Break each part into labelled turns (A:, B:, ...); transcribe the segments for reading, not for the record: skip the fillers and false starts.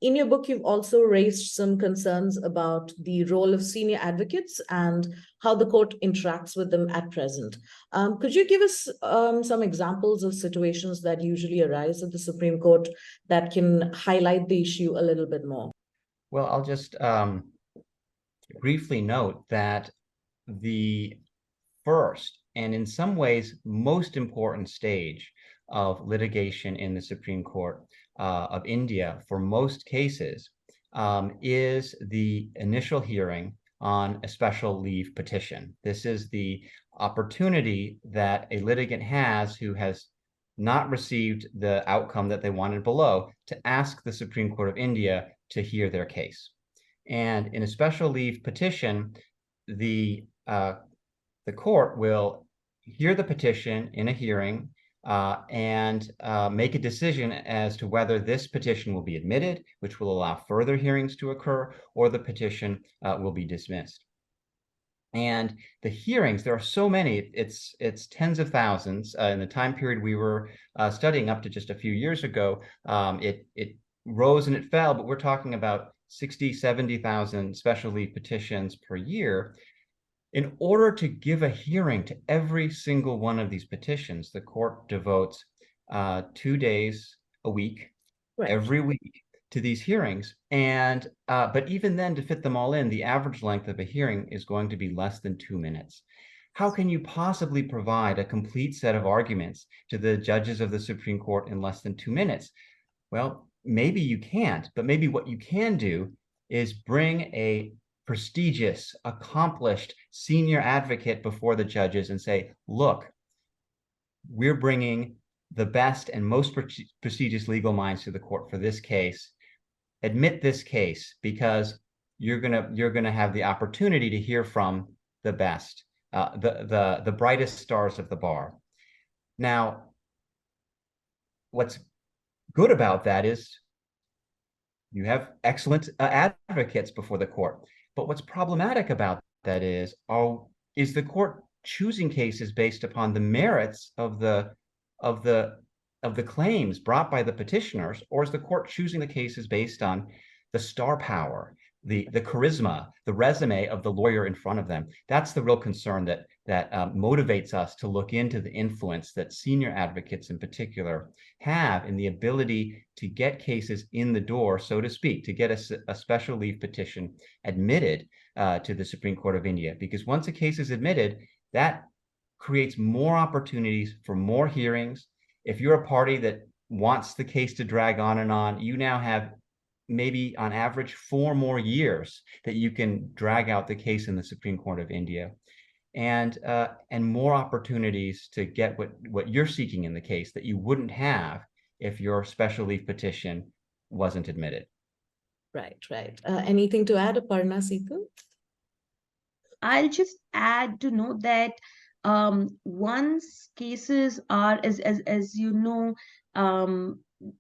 A: In your book, you've also raised some concerns about the role of senior advocates and how the court interacts with them at present. Could you give us some examples of situations that usually arise at the Supreme Court that can highlight the issue a little bit more?
B: Well, I'll just briefly note that the first and in some ways most important stage of litigation in the Supreme Court of India for most cases is the initial hearing on a special leave petition. This is the opportunity that a litigant has who has not received the outcome that they wanted below to ask the Supreme Court of India to hear their case. And in a special leave petition, the court will hear the petition in a hearing and make a decision as to whether this petition will be admitted, which will allow further hearings to occur, or the petition will be dismissed. And the hearings, there are so many, it's tens of thousands. In the time period we were studying up to just a few years ago, it rose and it fell, but we're talking about 60, 70,000 special leave petitions per year. In order to give a hearing to every single one of these petitions, the court devotes 2 days a week,
A: Right.
B: every week, to these hearings. And but even then, to fit them all in, the average length of a hearing is going to be less than 2 minutes. How can you possibly provide a complete set of arguments to the judges of the Supreme Court in less than 2 minutes? Well, maybe you can't, but maybe what you can do is bring a prestigious, accomplished senior advocate before the judges and say, look, we're bringing the best and most prestigious legal minds to the court for this case. Admit this case because you're gonna have the opportunity to hear from the best, the brightest stars of the bar. Now, what's good about that is you have excellent advocates before the court. But what's problematic about that is the court choosing cases based upon the merits of the claims brought by the petitioners, or is the court choosing the cases based on the star power, the charisma, the resume of the lawyer in front of them? That's the real concern that motivates us to look into the influence that senior advocates in particular have in the ability to get cases in the door, so to speak, to get a special leave petition admitted to the Supreme Court of India. Because once a case is admitted, that creates more opportunities for more hearings. If you're a party that wants the case to drag on and on, you now have maybe on average 4 more years that you can drag out the case in the Supreme Court of India, and more opportunities to get what you're seeking in the case that you wouldn't have if your special leave petition wasn't admitted.
A: Right, right. Anything to add, Aparna, Sital?
C: I'll just add to note that once cases are, as you know,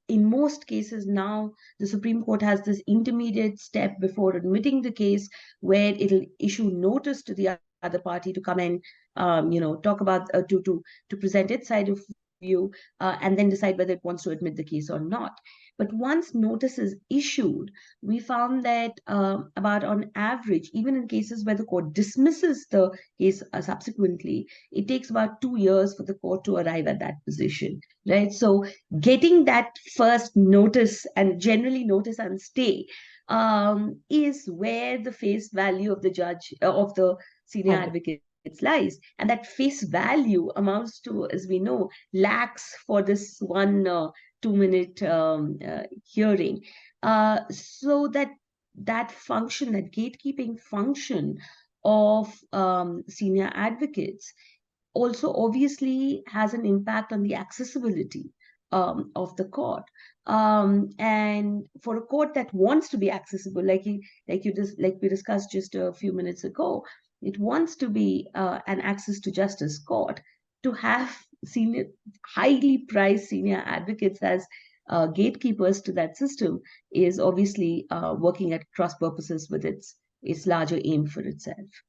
C: in most cases now, the Supreme Court has this intermediate step before admitting the case where it'll issue notice to the other party to come and, talk about, to present its side of view, and then decide whether it wants to admit the case or not. But once notice is issued, we found that about on average, even in cases where the court dismisses the case subsequently, it takes about 2 years for the court to arrive at that position, right? So getting that first notice, and generally notice and stay, is where the face value of the judge, of the senior advocate lies. And that face value amounts to, as we know, lakhs for this one 2-minute hearing. So that function, that gatekeeping function of senior advocates also obviously has an impact on the accessibility of the court. And for a court that wants to be accessible, like we discussed just a few minutes ago, it wants to be an access to justice court. To have highly priced senior advocates as gatekeepers to that system is obviously working at cross purposes with its larger aim for itself.